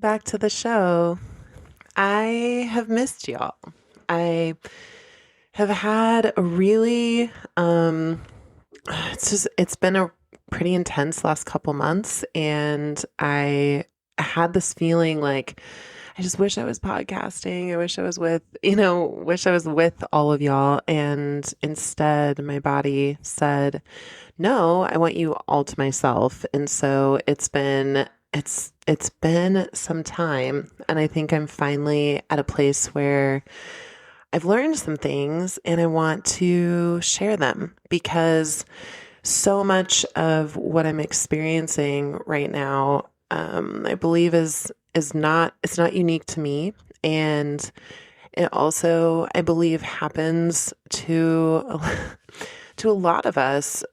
back to the show. I have missed y'all. I have had a really it's been a pretty intense last couple months, and I had this feeling like I just wish I was podcasting. I wish I was wish I was with all of y'all, and instead my body said, "No, I want you all to myself." And so it's been some time, and I think I'm finally at a place where I've learned some things and I want to share them because so much of what I'm experiencing right now, I believe is not it's not unique to me, and it also I believe happens to to a lot of us,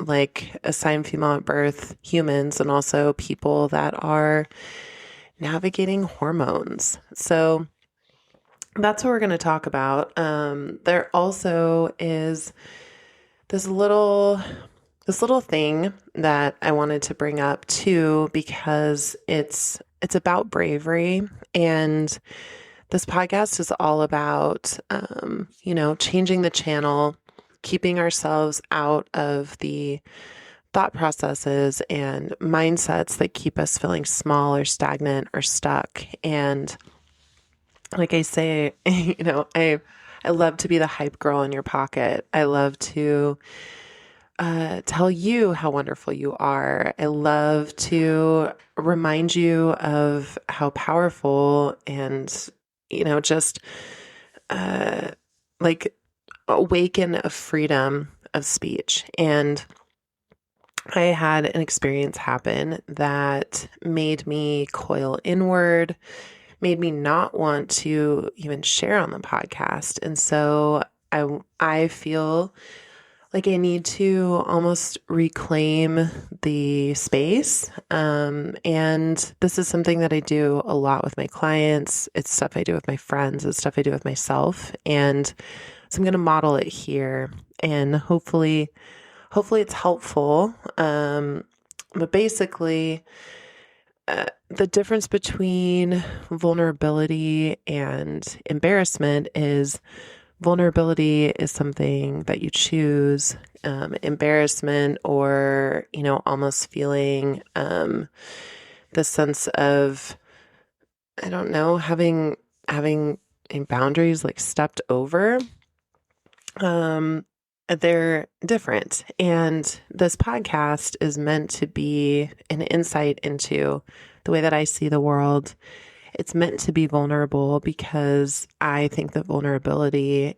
like assigned female at birth humans, and also people that are navigating hormones. So that's what we're going to talk about. There also is this little this little thing that I wanted to bring up too, because it's about bravery, and this podcast is all about changing the channel, keeping ourselves out of the thought processes and mindsets that keep us feeling small or stagnant or stuck. And like I say, I love to be the hype girl in your pocket. I love to tell you how wonderful you are. I love to remind you of how powerful and, just like awaken a freedom of speech. And I had an experience happen that made me coil inward, made me not want to even share on the podcast. And so I feel like I need to almost reclaim the space. And this is something that I do a lot with my clients. It's stuff I do with my friends. It's stuff I do with myself. And so I'm going to model it here, and hopefully it's helpful. But basically, the difference between vulnerability and embarrassment is vulnerability is something that you choose. Embarrassment, or, almost feeling the sense of, I don't know, having boundaries like stepped over. They're different. And this podcast is meant to be an insight into the way that I see the world. It's meant to be vulnerable because I think that vulnerability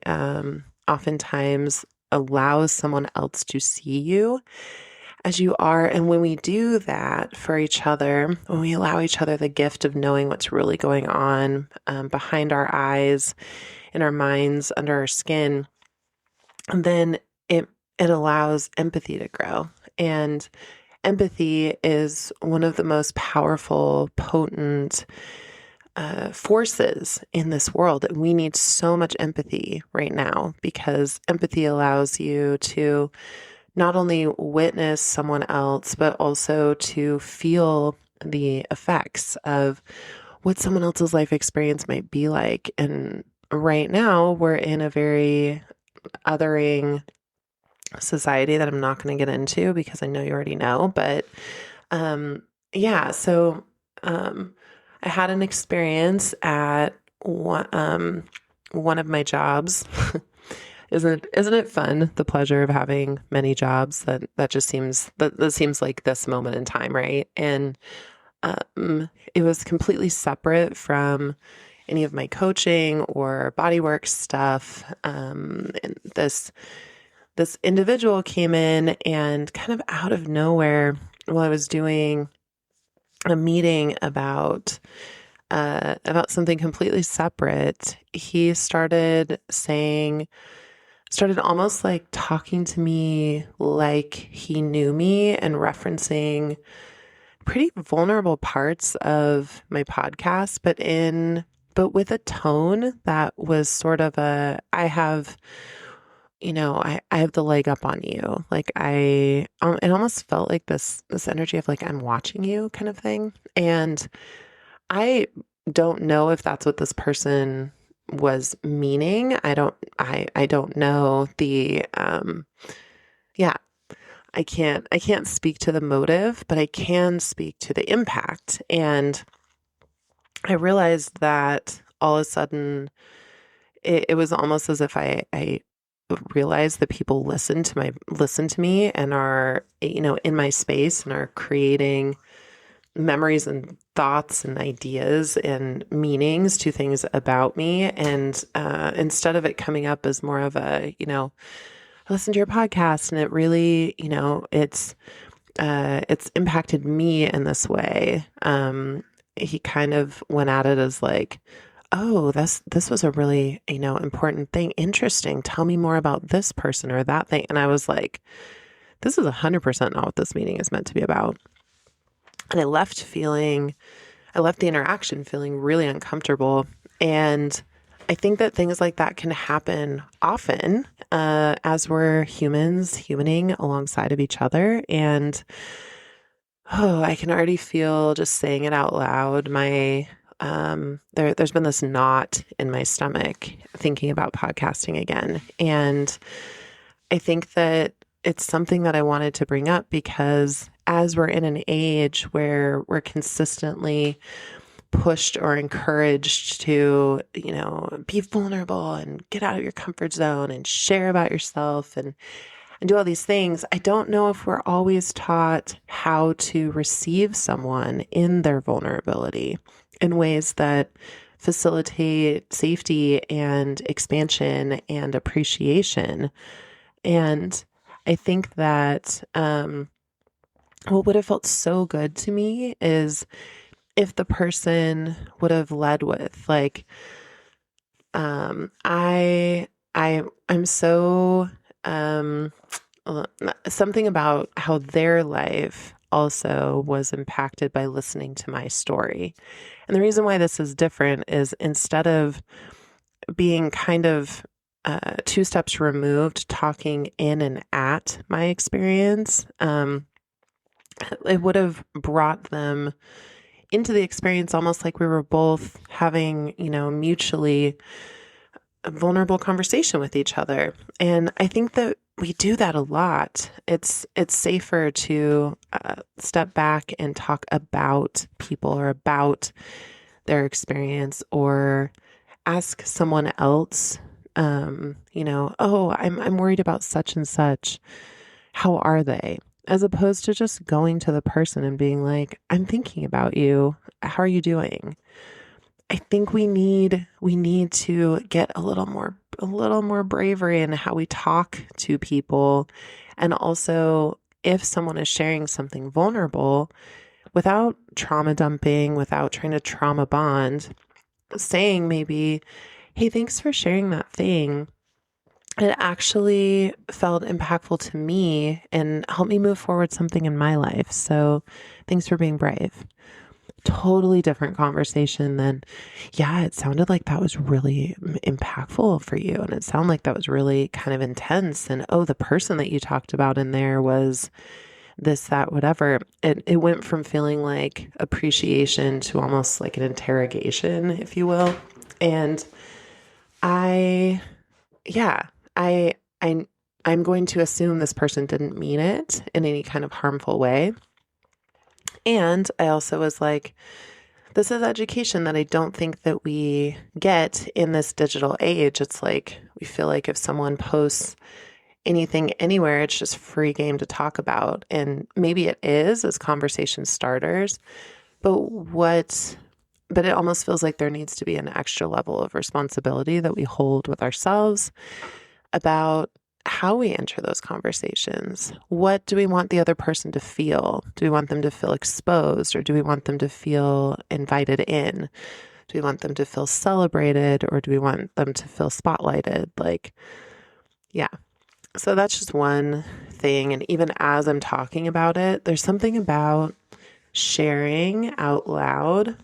oftentimes allows someone else to see you as you are. And when we do that for each other, when we allow each other the gift of knowing what's really going on behind our eyes, in our minds, under our skin, then it allows empathy to grow. And empathy is one of the most powerful, potent forces in this world. We need so much empathy right now, because empathy allows you to not only witness someone else, but also to feel the effects of what someone else's life experience might be like. And right now, we're in a very othering society that I'm not going to get into because I know you already know. But so I had an experience at one of my jobs. Isn't it fun? The pleasure of having many jobs. That seems like this moment in time, right? And it was completely separate from any of my coaching or bodywork stuff. And this individual came in, and kind of out of nowhere, while I was doing a meeting about something completely separate, he started almost like talking to me like he knew me, and referencing pretty vulnerable parts of my podcast, but with a tone that was sort of I have, I have the leg up on you. Like it almost felt like this energy of like, I'm watching you kind of thing. And I don't know if that's what this person was meaning. I don't know yeah, I can't speak to the motive, but I can speak to the impact. And I realized that all of a sudden it was almost as if I realize that people listen to me and are, in my space and are creating memories and thoughts and ideas and meanings to things about me. And instead of it coming up as more of a, I listened to your podcast and it really, it's impacted me in this way. He kind of went at it as like, oh, this was a really, important thing. Interesting. Tell me more about this person or that thing. And I was like, this is 100% not what this meeting is meant to be about. And I left the interaction feeling really uncomfortable. And I think that things like that can happen often as we're humaning alongside of each other. And I can already feel, just saying it out loud, there's been this knot in my stomach thinking about podcasting again. And I think that it's something that I wanted to bring up because as we're in an age where we're consistently pushed or encouraged to, be vulnerable and get out of your comfort zone and share about yourself and do all these things, I don't know if we're always taught how to receive someone in their vulnerability in ways that facilitate safety and expansion and appreciation. And I think that what would have felt so good to me is if the person would have led with like, I'm so something about how their life also was impacted by listening to my story. And the reason why this is different is instead of being kind of two steps removed, talking in and at my experience, it would have brought them into the experience almost like we were both having, mutually a vulnerable conversation with each other. And I think that we do that a lot. It's safer to step back and talk about people or about their experience or ask someone else, oh, I'm worried about such and such. How are they? As opposed to just going to the person and being like, I'm thinking about you. How are you doing? I think we need to get a little more bravery in how we talk to people. And also, if someone is sharing something vulnerable, without trauma dumping, without trying to trauma bond, saying maybe, hey, thanks for sharing that thing. It actually felt impactful to me and helped me move forward something in my life. So thanks for being brave. Totally different conversation than, yeah, it sounded like that was really impactful for you. And it sounded like that was really kind of intense. And oh, the person that you talked about in there was this, that, whatever. It went from feeling like appreciation to almost like an interrogation, if you will. And I'm going to assume this person didn't mean it in any kind of harmful way. And I also was like, this is education that I don't think that we get in this digital age. It's like, we feel like if someone posts anything anywhere, it's just free game to talk about. And maybe it is as conversation starters, but it almost feels like there needs to be an extra level of responsibility that we hold with ourselves about how we enter those conversations. What do we want the other person to feel? Do we want them to feel exposed, or do we want them to feel invited in? Do we want them to feel celebrated, or do we want them to feel spotlighted? Yeah. So that's just one thing. And even as I'm talking about it, there's something about sharing out loud.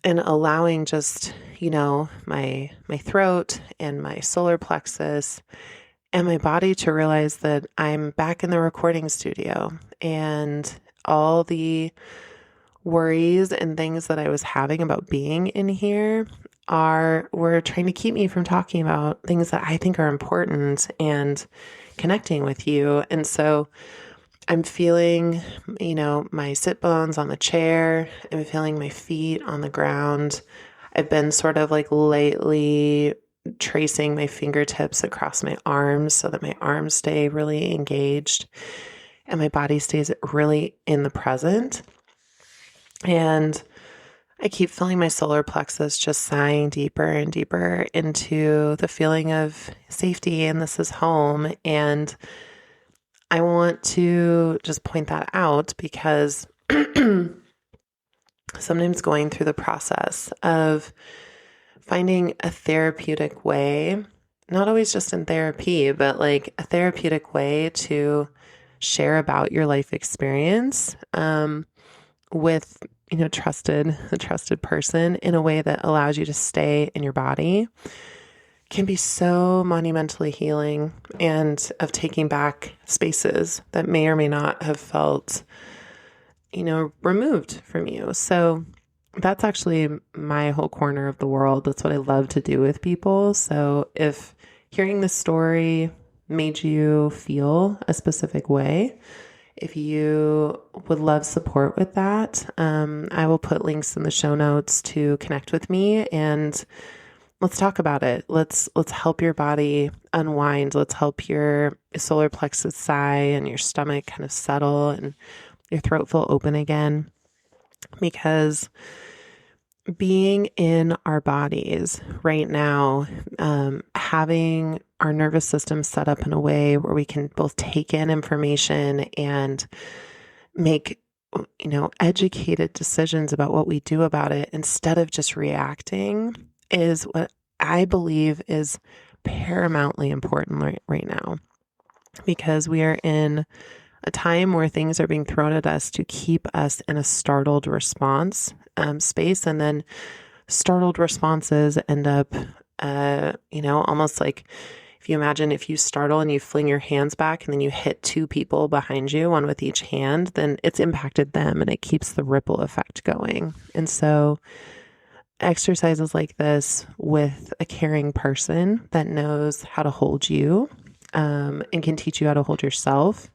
and allowing just, my throat and my solar plexus and my body to realize that I'm back in the recording studio, and all the worries and things that I was having about being in here were trying to keep me from talking about things that I think are important and connecting with you. And so I'm feeling, my sit bones on the chair. I'm feeling my feet on the ground. I've been sort of like lately tracing my fingertips across my arms so that my arms stay really engaged and my body stays really in the present. And I keep feeling my solar plexus just sighing deeper and deeper into the feeling of safety, and this is home. And I want to just point that out because sometimes going through the process of finding a therapeutic way, not always just in therapy, but like a therapeutic way to share about your life experience with a trusted person in a way that allows you to stay in your body can be so monumentally healing, and of taking back spaces that may or may not have felt, removed from you. So that's actually my whole corner of the world. That's what I love to do with people. So if hearing this story made you feel a specific way, if you would love support with that, I will put links in the show notes to connect with me, and let's talk about it. Let's help your body unwind. Let's help your solar plexus sigh and your stomach kind of settle and your throat feel open again. Because being in our bodies right now, having our nervous system set up in a way where we can both take in information and make, educated decisions about what we do about it instead of just reacting is what I believe is paramountly important right now, because we are in a time where things are being thrown at us to keep us in a startled response space. And then startled responses end up, almost like if you imagine if you startle and you fling your hands back and then you hit two people behind you, one with each hand, then it's impacted them and it keeps the ripple effect going. And so exercises like this with a caring person that knows how to hold you and can teach you how to hold yourself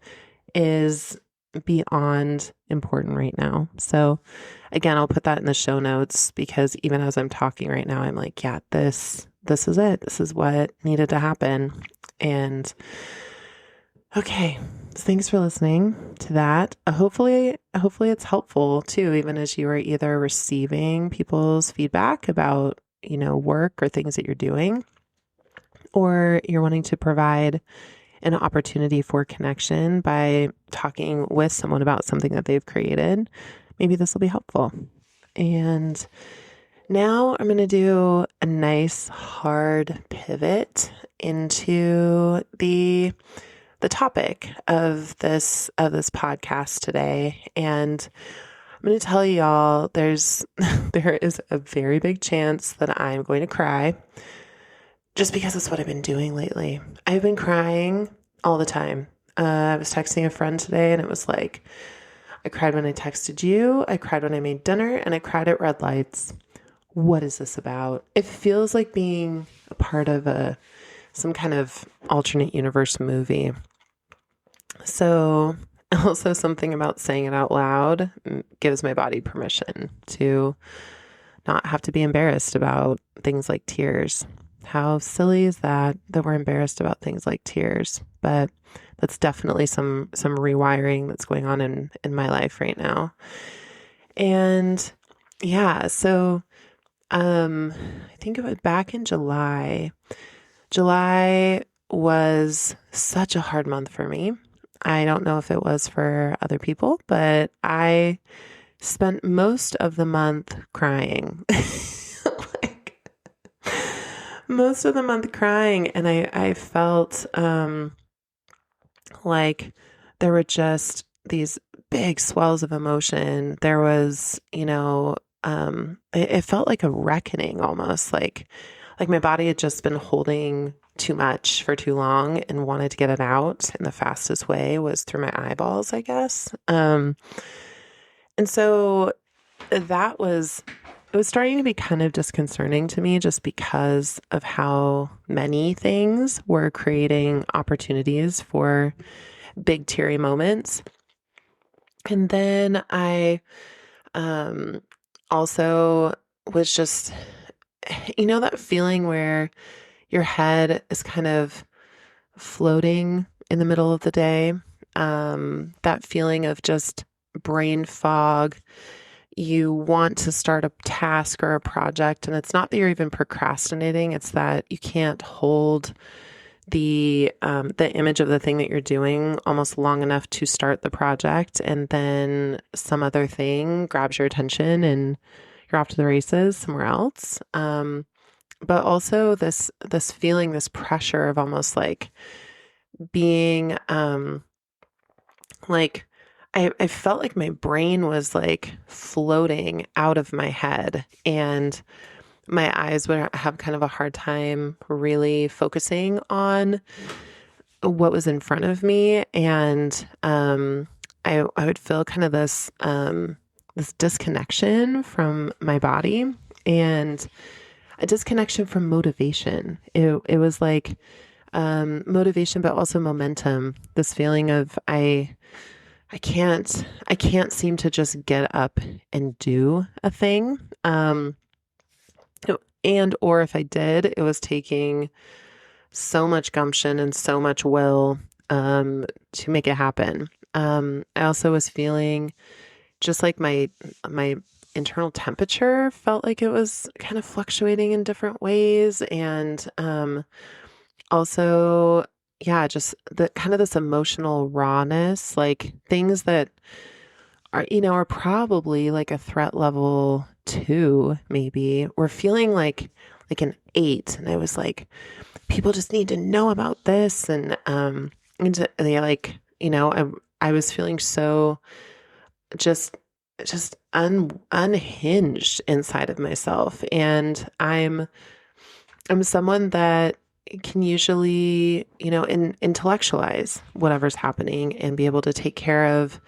is beyond important right now. So again, I'll put that in the show notes, because even as I'm talking right now, I'm like, yeah, this is it. This is what needed to happen. And okay, thanks for listening to that. Hopefully it's helpful too, even as you are either receiving people's feedback about, work or things that you're doing, or you're wanting to provide an opportunity for connection by talking with someone about something that they've created. Maybe this will be helpful. And now I'm going to do a nice hard pivot into the topic of this podcast today. And I'm going to tell y'all there is a very big chance that I'm going to cry, just because it's what I've been doing lately. I've been crying all the time. I was texting a friend today and it was like, I cried when I texted you, I cried when I made dinner, and I cried at red lights. What is this about? It feels like being a part of some kind of alternate universe movie. So also something about saying it out loud gives my body permission to not have to be embarrassed about things like tears. How silly is that we're embarrassed about things like tears? But that's definitely some rewiring that's going on in my life right now. And yeah, so I think it was back in July. July was such a hard month for me. I don't know if it was for other people, but I spent most of the month crying. Most of the month crying. And I felt like there were just these big swells of emotion. There was, it felt like a reckoning almost, like my body had just been holding too much for too long and wanted to get it out. And the fastest way was through my eyeballs, I guess. And so that was, it was starting to be kind of disconcerting to me just because of how many things were creating opportunities for big teary moments. And then I also was just, that feeling where your head is kind of floating in the middle of the day. That feeling of just brain fog. You want to start a task or a project, and it's not that you're even procrastinating. It's that you can't hold the image of the thing that you're doing almost long enough to start the project, and then some other thing grabs your attention and you're off to the races somewhere else. But also this feeling, this pressure of almost like being like I felt like my brain was like floating out of my head, and my eyes would have kind of a hard time really focusing on what was in front of me. And I would feel kind of this disconnection from my body and a disconnection from motivation. It was like motivation, but also momentum. This feeling of I can't seem to just get up and do a thing. And or if I did, it was taking so much gumption and so much will to make it happen. I also was feeling just like my internal temperature felt like it was kind of fluctuating in different ways. And also, yeah, just the kind of this emotional rawness, like things that are probably like a threat level 2, maybe. We're feeling like an 8. And I was like, people just need to know about this. And they like, I was feeling so just unhinged inside of myself. And I'm someone that can usually, intellectualize whatever's happening and be able to take care of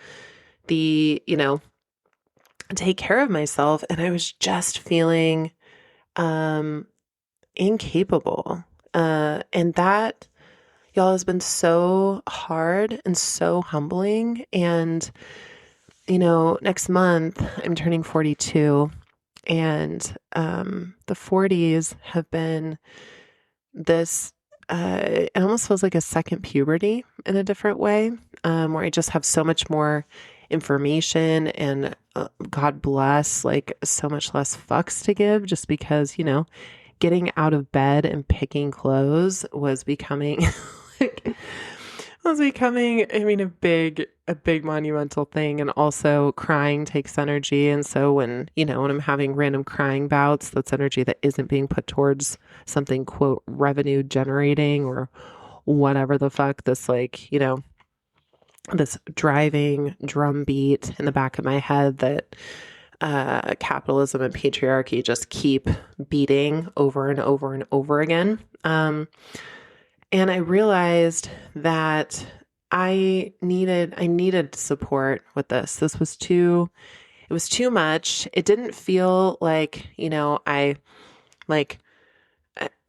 take care of myself. And I was just feeling incapable. And that, y'all, has been so hard and so humbling. And, next month I'm turning 42, and the 40s have been this, it almost feels like a second puberty in a different way, where I just have so much more information and God bless, like so much less fucks to give, just because, getting out of bed and picking clothes was becoming a big monumental thing. And also crying takes energy. And so when I'm having random crying bouts, that's energy that isn't being put towards something, quote, revenue generating or whatever the fuck, this this driving drumbeat in the back of my head that capitalism and patriarchy just keep beating over and over and over again. And I realized that I needed support with this. It was too much. It didn't feel like,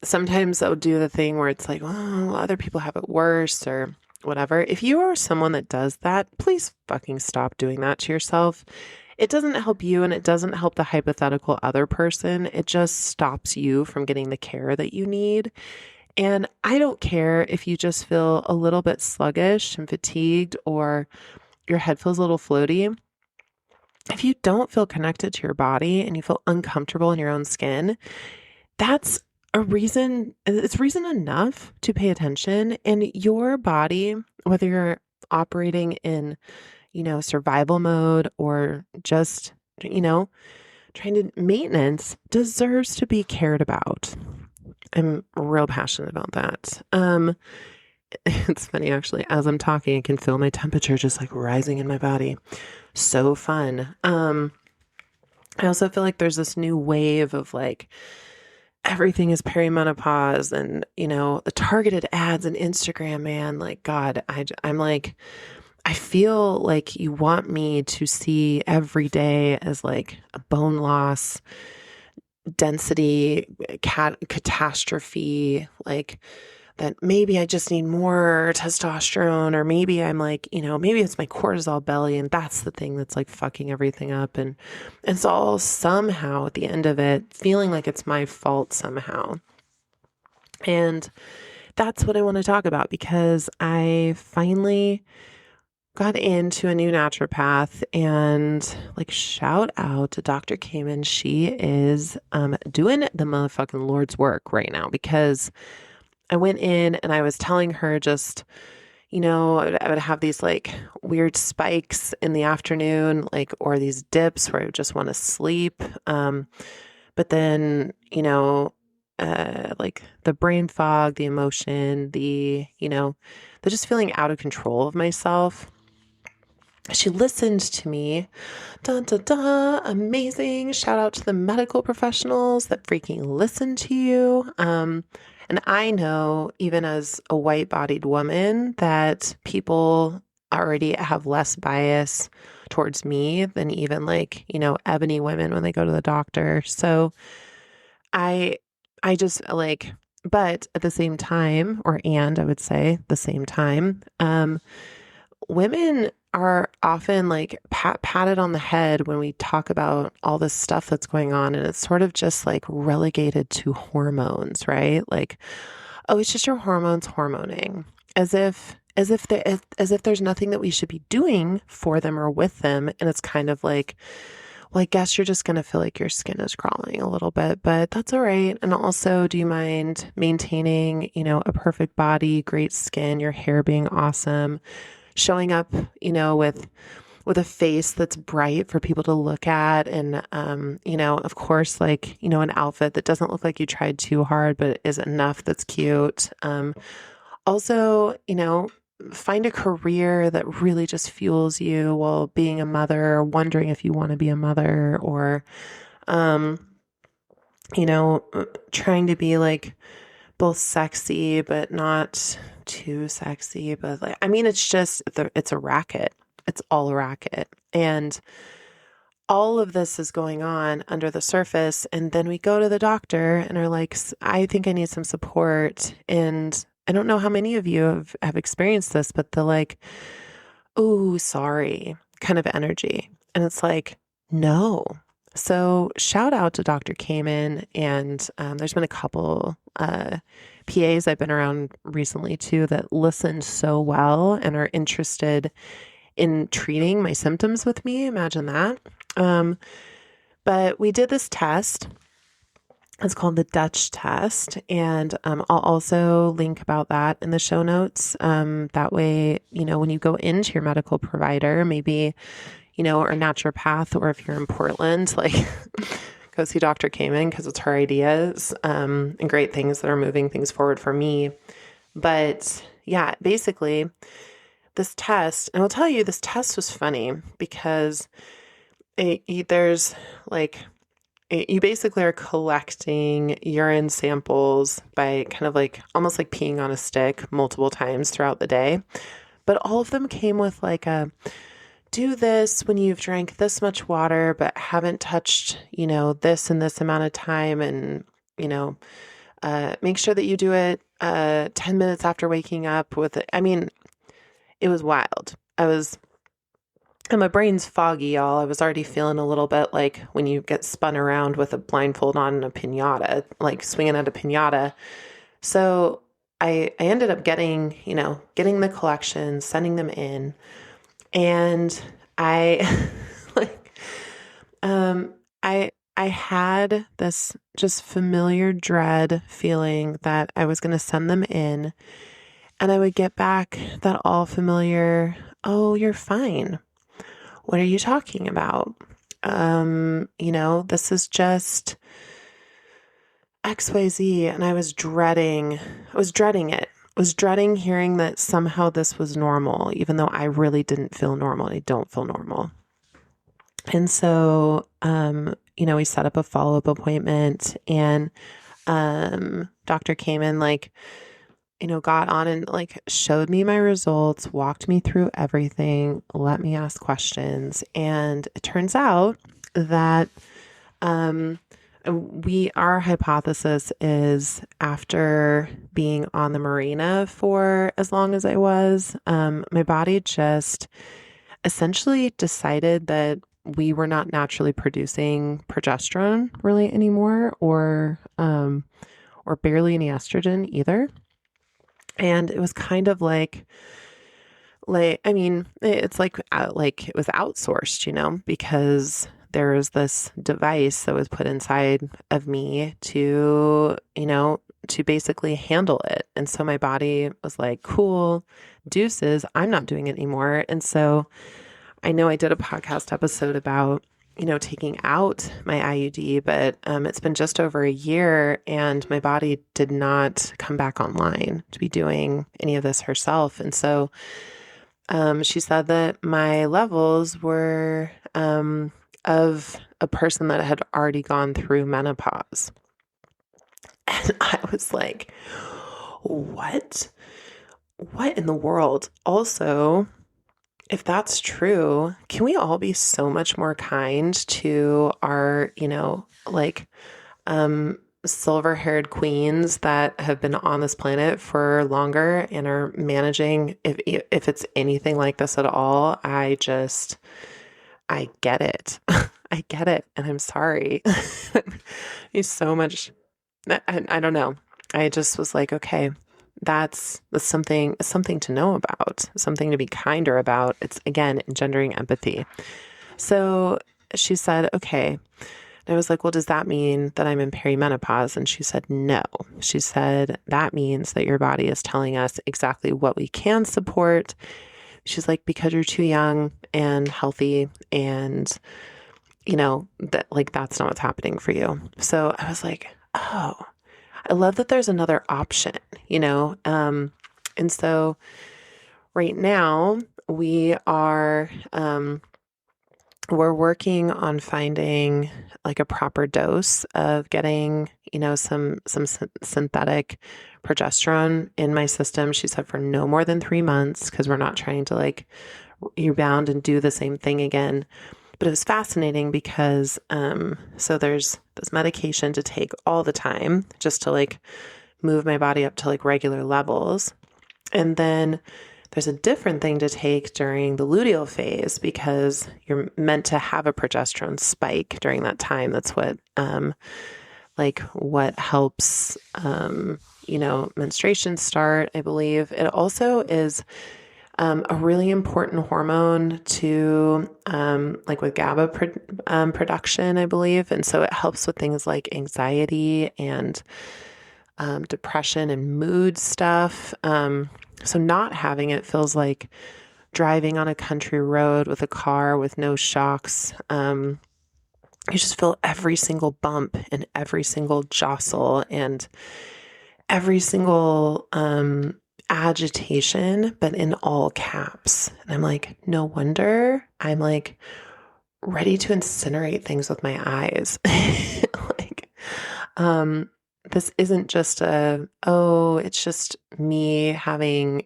sometimes I'll do the thing where it's like, oh, other people have it worse or whatever. If you are someone that does that, please fucking stop doing that to yourself. It doesn't help you, and it doesn't help the hypothetical other person. It just stops you from getting the care that you need. And I don't care if you just feel a little bit sluggish and fatigued, or your head feels a little floaty. If you don't feel connected to your body and you feel uncomfortable in your own skin, that's it's reason enough to pay attention. And your body, whether you're operating in, survival mode or just, trying to maintenance, deserves to be cared about. I'm real passionate about that. It's funny, actually, as I'm talking, I can feel my temperature just like rising in my body. So fun. I also feel like there's this new wave of like everything is perimenopause and, the targeted ads and Instagram, man, like, God, I'm like, I feel like you want me to see every day as like a bone loss, density, catastrophe, like that maybe I just need more testosterone, or maybe I'm like, maybe it's my cortisol belly and that's the thing that's like fucking everything up. And it's all somehow at the end of it feeling like it's my fault somehow. And that's what I want to talk about, because I finally got into a new naturopath, and like, shout out to Dr. Kamen. She is doing the motherfucking Lord's work right now, because I went in and I was telling her just, I would have these like weird spikes in the afternoon, like, or these dips where I would just want to sleep. But then, like the brain fog, the emotion, the just feeling out of control of myself. She listened to me. Dun, dun, dun, amazing. Shout out to the medical professionals that freaking listen to you. And I know, even as a white-bodied woman, that people already have less bias towards me than even like, ebony women when they go to the doctor. So I just like, but at the same time, and I would say the same time, women are often like patted on the head when we talk about all this stuff that's going on, and it's sort of just like relegated to hormones, right? Like, oh, it's just your hormones hormoning, as if there's nothing that we should be doing for them or with them. And it's kind of like, well, I guess you're just going to feel like your skin is crawling a little bit, but that's all right. And also, do you mind maintaining, a perfect body, great skin, your hair being awesome, showing up, with a face that's bright for people to look at. And, of course, like, an outfit that doesn't look like you tried too hard, but is enough that's cute. Also, find a career that really just fuels you while being a mother, or wondering if you want to be a mother, or, trying to be like both sexy, but not too sexy. But like, I mean, it's a racket. It's all a racket. And all of this is going on under the surface. And then we go to the doctor and are like, I think I need some support. And I don't know how many of you have experienced this, but the like, oh, sorry kind of energy. And it's like, no. So shout out to Dr. Kamen. And there's been a couple PAs I've been around recently too that listen so well and are interested in treating my symptoms with me. Imagine that. But we did this test. It's called the Dutch test. And I'll also link about that in the show notes. That way, when you go into your medical provider, maybe, or naturopath, or if you're in Portland, like go see Dr. Kamen, because it's her ideas and great things that are moving things forward for me. But yeah, basically this test, and I'll tell you, this test was funny because there's like, you basically are collecting urine samples by kind of like almost like peeing on a stick multiple times throughout the day. But all of them came with like a, do this when you've drank this much water, but haven't touched, this and this amount of time. And, make sure that you do it 10 minutes after waking up with it. I mean, it was wild. And my brain's foggy, y'all. I was already feeling a little bit like when you get spun around with a blindfold on and a piñata, like swinging at a piñata. So I ended up getting the collection, sending them in. And I like, I had this just familiar dread feeling that I was going to send them in, and I would get back that all familiar, oh, you're fine. What are you talking about? This is just XYZ. And I was dreading it. I was dreading hearing that somehow this was normal, even though I really didn't feel normal. I don't feel normal. And so, we set up a follow-up appointment, and doctor came in, like, got on and like showed me my results, walked me through everything, let me ask questions. And it turns out that our hypothesis is, after being on the Mirena for as long as I was, my body just essentially decided that we were not naturally producing progesterone really anymore, or barely any estrogen either. And it was kind of like, I mean, it's like it was outsourced, because there was this device that was put inside of me to, to basically handle it. And so my body was like, cool, deuces, I'm not doing it anymore. And so I know I did a podcast episode about, taking out my IUD, but it's been just over a year, and my body did not come back online to be doing any of this herself. And so she said that my levels were of a person that had already gone through menopause. And I was like, what? What in the world? Also, if that's true, can we all be so much more kind to our, silver-haired queens that have been on this planet for longer and are managing, if it's anything like this at all? I get it. I get it. And I'm sorry. It's so much. I don't know. I just was like, okay, that's something to know about, something to be kinder about. It's, again, engendering empathy. So she said, okay. And I was like, well, does that mean that I'm in perimenopause? And she said, no. She said, that means that your body is telling us exactly what we can support. She's like, because you're too young and healthy, and, that's not what's happening for you. So I was like, oh, I love that there's another option, and so right now we are, we're working on finding like a proper dose of getting, some synthetic progesterone in my system. She said for no more than 3 months, because we're not trying to like rebound and do the same thing again. But it was fascinating because, so there's this medication to take all the time just to like move my body up to like regular levels. And then there's a different thing to take during the luteal phase, because you're meant to have a progesterone spike during that time. That's what, what helps, menstruation start, I believe. It also is a really important hormone to, with GABA production, I believe. And so it helps with things like anxiety and depression and mood stuff. So not having it feels like driving on a country road with a car with no shocks. You just feel every single bump and every single jostle and every single agitation, but in all caps. And I'm like, no wonder I'm like ready to incinerate things with my eyes. This isn't just it's just me having,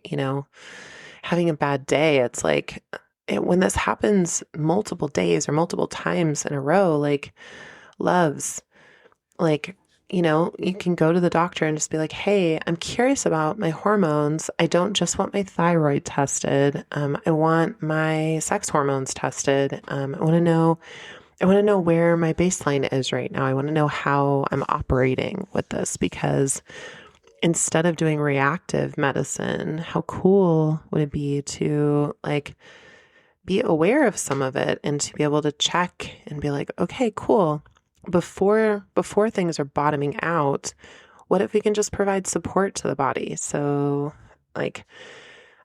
having a bad day. It's like when this happens multiple days or multiple times in a row, like loves, you can go to the doctor and just be like, hey, I'm curious about my hormones. I don't just want my thyroid tested. I want my sex hormones tested. I want to know where my baseline is right now. I want to know how I'm operating with this, because instead of doing reactive medicine, how cool would it be to be aware of some of it and to be able to check and be like, okay, cool. Before things are bottoming out, what if we can just provide support to the body? So I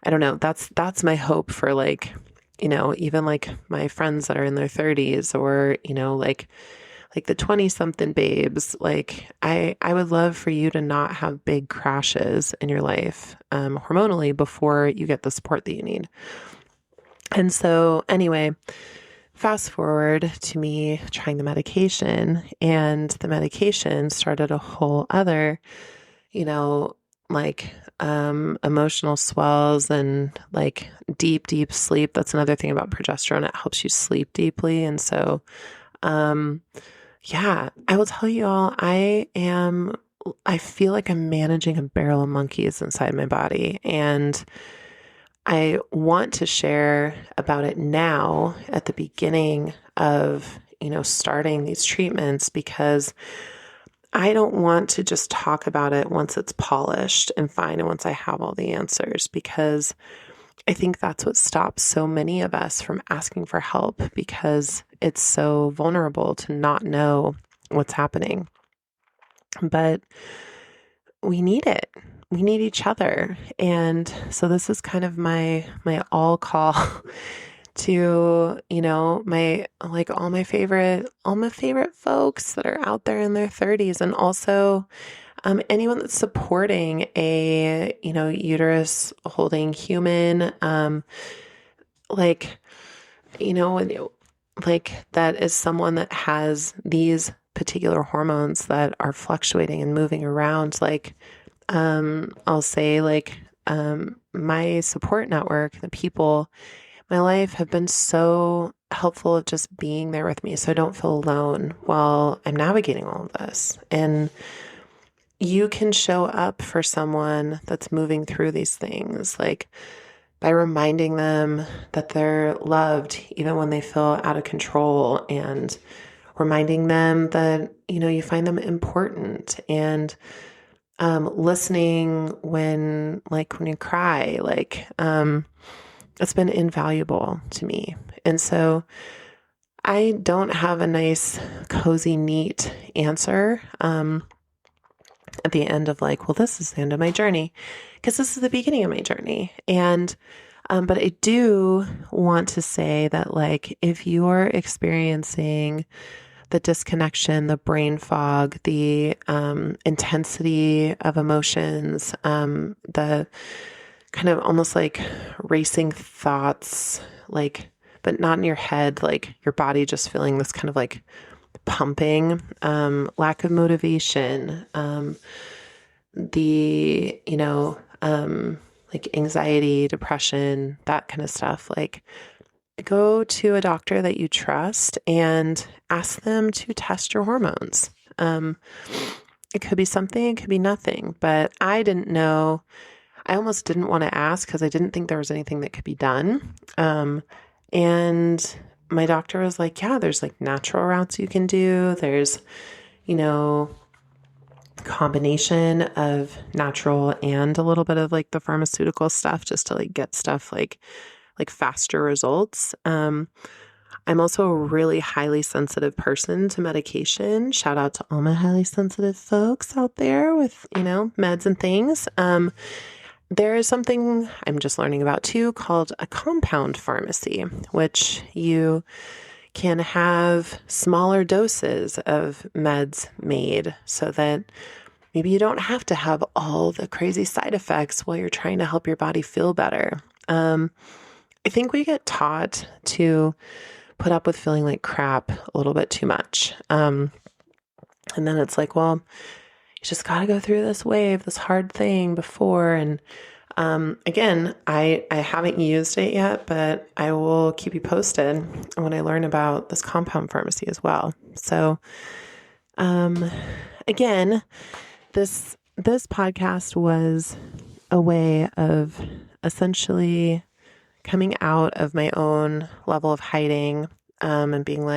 don't know, that's my hope for even my friends that are in their 30s, or, the 20 something babes. I would love for you to not have big crashes in your life, hormonally, before you get the support that you need. And so anyway, fast forward to me trying the medication, and the medication started a whole other, you know, like emotional swells and like deep sleep. That's another thing about progesterone. It helps you sleep deeply. And so, yeah, I will tell you all, I feel like I'm managing a barrel of monkeys inside my body. And I want to share about it now at the beginning of, starting these treatments, because I don't want to just talk about it once it's polished and fine and once I have all the answers, because I think that's what stops so many of us from asking for help, because it's so vulnerable to not know what's happening. But we need it. We need each other. And so this is kind of my all call to, all my favorite folks that are out there in their 30s, and also anyone that's supporting a, uterus holding human, that is someone that has these particular hormones that are fluctuating and moving around. I'll say my support network, the people in my life have been so helpful of just being there with me, so I don't feel alone while I'm navigating all of this. And you can show up for someone that's moving through these things, by reminding them that they're loved even when they feel out of control, and reminding them that, you find them important, and listening when you cry, it's been invaluable to me. And so I don't have a nice, cozy, neat answer at the end of this is the end of my journey, because this is the beginning of my journey. And but I do want to say that if you're experiencing the disconnection, the brain fog, the intensity of emotions, the kind of almost racing thoughts, but not in your head, your body just feeling this kind of pumping, lack of motivation, the, anxiety, depression, that kind of stuff, go to a doctor that you trust and ask them to test your hormones. It could be something, it could be nothing, but I didn't know. I almost didn't want to ask because I didn't think there was anything that could be done. And my doctor was like, yeah, there's natural routes you can do. There's, combination of natural and a little bit of the pharmaceutical stuff, just to get stuff faster results. I'm also a really highly sensitive person to medication. Shout out to all my highly sensitive folks out there with, meds and things. There is something I'm just learning about too called a compound pharmacy, which you can have smaller doses of meds made so that maybe you don't have to have all the crazy side effects while you're trying to help your body feel better. I think we get taught to put up with feeling like crap a little bit too much. And then it's well, you just got to go through this wave, this hard thing before. And again, I haven't used it yet, but I will keep you posted when I learn about this compound pharmacy as well. So, again, this podcast was a way of essentially coming out of my own level of hiding, and being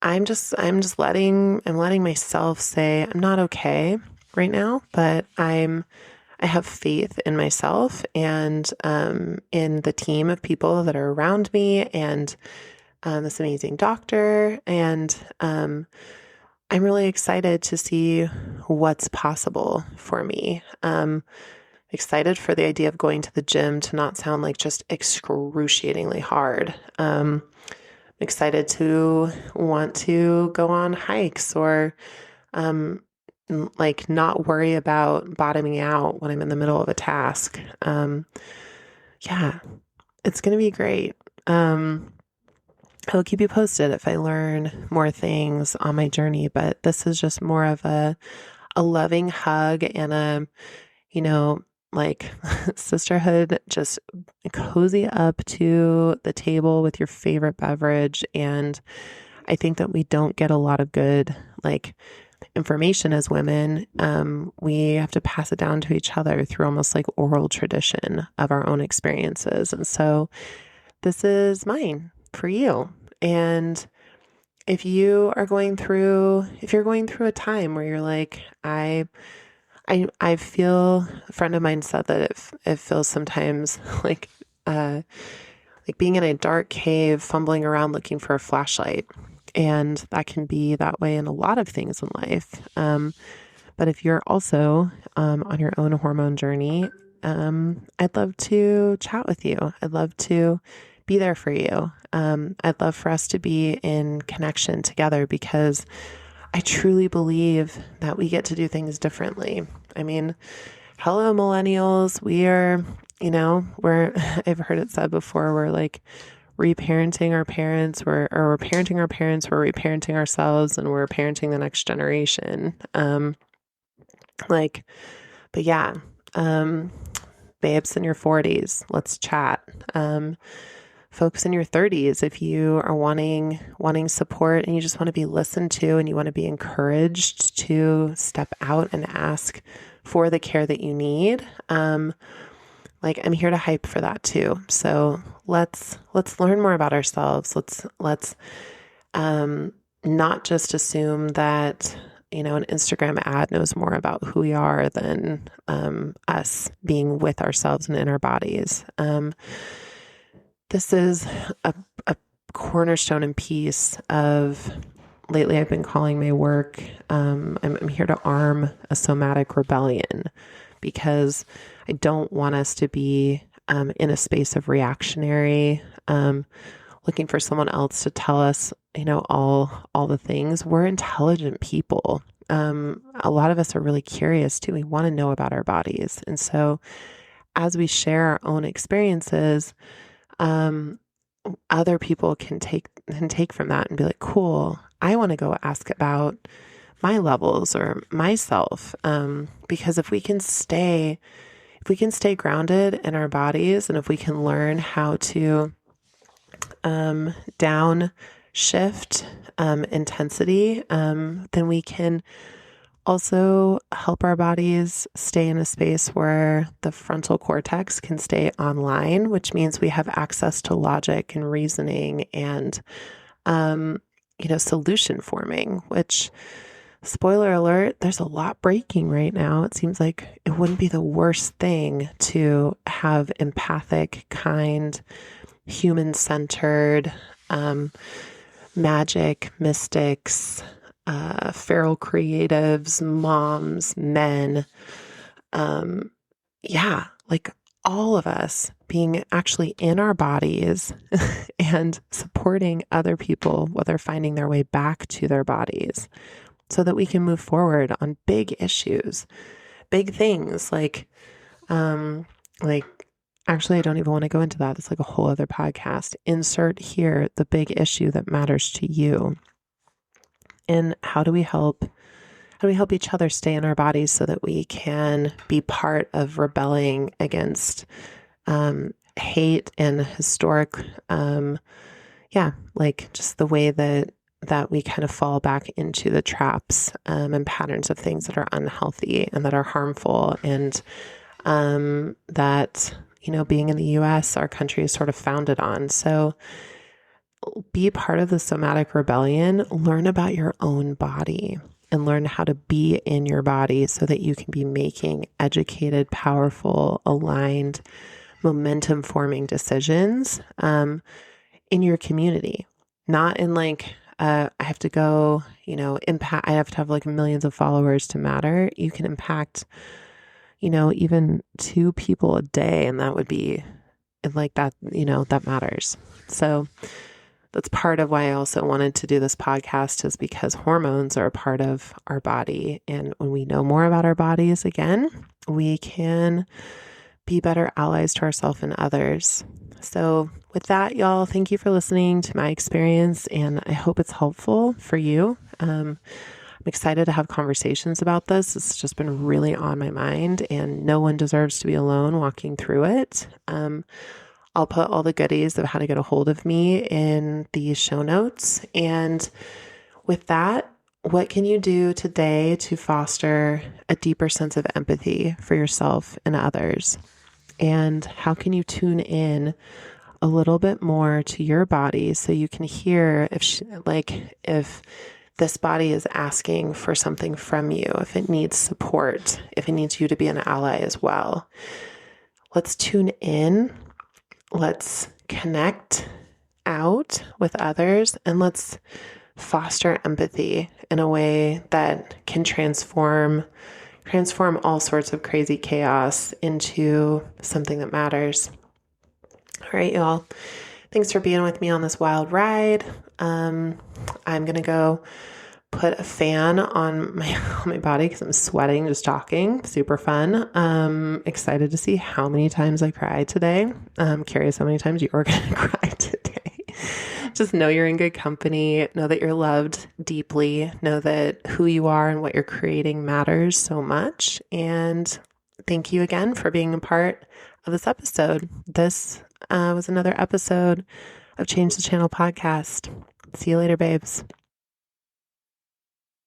I'm letting myself say I'm not okay right now, but I have faith in myself and in the team of people that are around me, and this amazing doctor. And I'm really excited to see what's possible for me. Excited for the idea of going to the gym to not sound just excruciatingly hard. Excited to want to go on hikes, or not worry about bottoming out when I'm in the middle of a task. Yeah, it's going to be great. I'll keep you posted if I learn more things on my journey, but this is just more of a loving hug and a, you know, like sisterhood, just cozy up to the table with your favorite beverage. And I think that we don't get a lot of good, like, information as women. We have to pass it down to each other through almost like oral tradition of our own experiences. And so this is mine for you. And if you're going through a time where you're like, I feel, a friend of mine said that it feels sometimes like being in a dark cave, fumbling around looking for a flashlight. And that can be that way in a lot of things in life. But if you're also on your own hormone journey, I'd love to chat with you. I'd love to be there for you. I'd love for us to be in connection together because I truly believe that we get to do things differently. I mean, hello, millennials. We are, I've heard it said before, we're like reparenting our parents, we're parenting our parents, we're reparenting ourselves, and we're parenting the next generation. But yeah, babes in your 40s, let's chat. Folks in your 30s, if you are wanting support and you just want to be listened to and you want to be encouraged to step out and ask for the care that you need, I'm here to hype for that too. So let's learn more about ourselves. Let's not just assume that an Instagram ad knows more about who we are than us being with ourselves and in our bodies. This is a cornerstone and piece of, lately I've been calling my work, I'm here to arm a somatic rebellion, because I don't want us to be in a space of reactionary, looking for someone else to tell us, all the things. We're intelligent people. A lot of us are really curious too. We want to know about our bodies. And so as we share our own experiences, other people can take from that and be like, cool, I want to go ask about my levels or myself. Because if we can stay grounded in our bodies, and if we can learn how to, downshift, intensity, then we can also help our bodies stay in a space where the frontal cortex can stay online, which means we have access to logic and reasoning and, solution forming, which, spoiler alert, there's a lot breaking right now. It seems like it wouldn't be the worst thing to have empathic, kind, human-centered, magic, mystics, feral creatives, moms, men, all of us being actually in our bodies and supporting other people while they're finding their way back to their bodies, so that we can move forward on big issues, big things actually, I don't even want to go into that. It's like a whole other podcast. Insert here the big issue that matters to you. And how do we help each other stay in our bodies so that we can be part of rebelling against hate and historic, just the way that we kind of fall back into the traps and patterns of things that are unhealthy and that are harmful, and that, being in the US, our country is sort of founded on. So be part of the somatic rebellion, learn about your own body and learn how to be in your body so that you can be making educated, powerful, aligned, momentum forming decisions in your community, not in I have to go, impact, I have to have millions of followers to matter. You can impact, even 2 people a day, and that would be that, that matters. So that's part of why I also wanted to do this podcast, is because hormones are a part of our body. And when we know more about our bodies, again, we can be better allies to ourselves and others. So with that, y'all, thank you for listening to my experience, and I hope it's helpful for you. I'm excited to have conversations about this. It's just been really on my mind, and no one deserves to be alone walking through it. I'll put all the goodies of how to get a hold of me in the show notes. And with that, what can you do today to foster a deeper sense of empathy for yourself and others? And how can you tune in a little bit more to your body so you can hear if this body is asking for something from you, if it needs support, if it needs you to be an ally as well. Let's tune in. Let's connect out with others, and let's foster empathy in a way that can transform all sorts of crazy chaos into something that matters. All right, y'all. Thanks for being with me on this wild ride. I'm going to go put a fan on my body because I'm sweating just talking. Super fun. Excited to see how many times I cry today. I'm curious how many times you are going to cry today. Just know you're in good company. Know that you're loved deeply. Know that who you are and what you're creating matters so much. And thank you again for being a part of this episode. This was another episode of Change the Channel podcast. See you later, babes.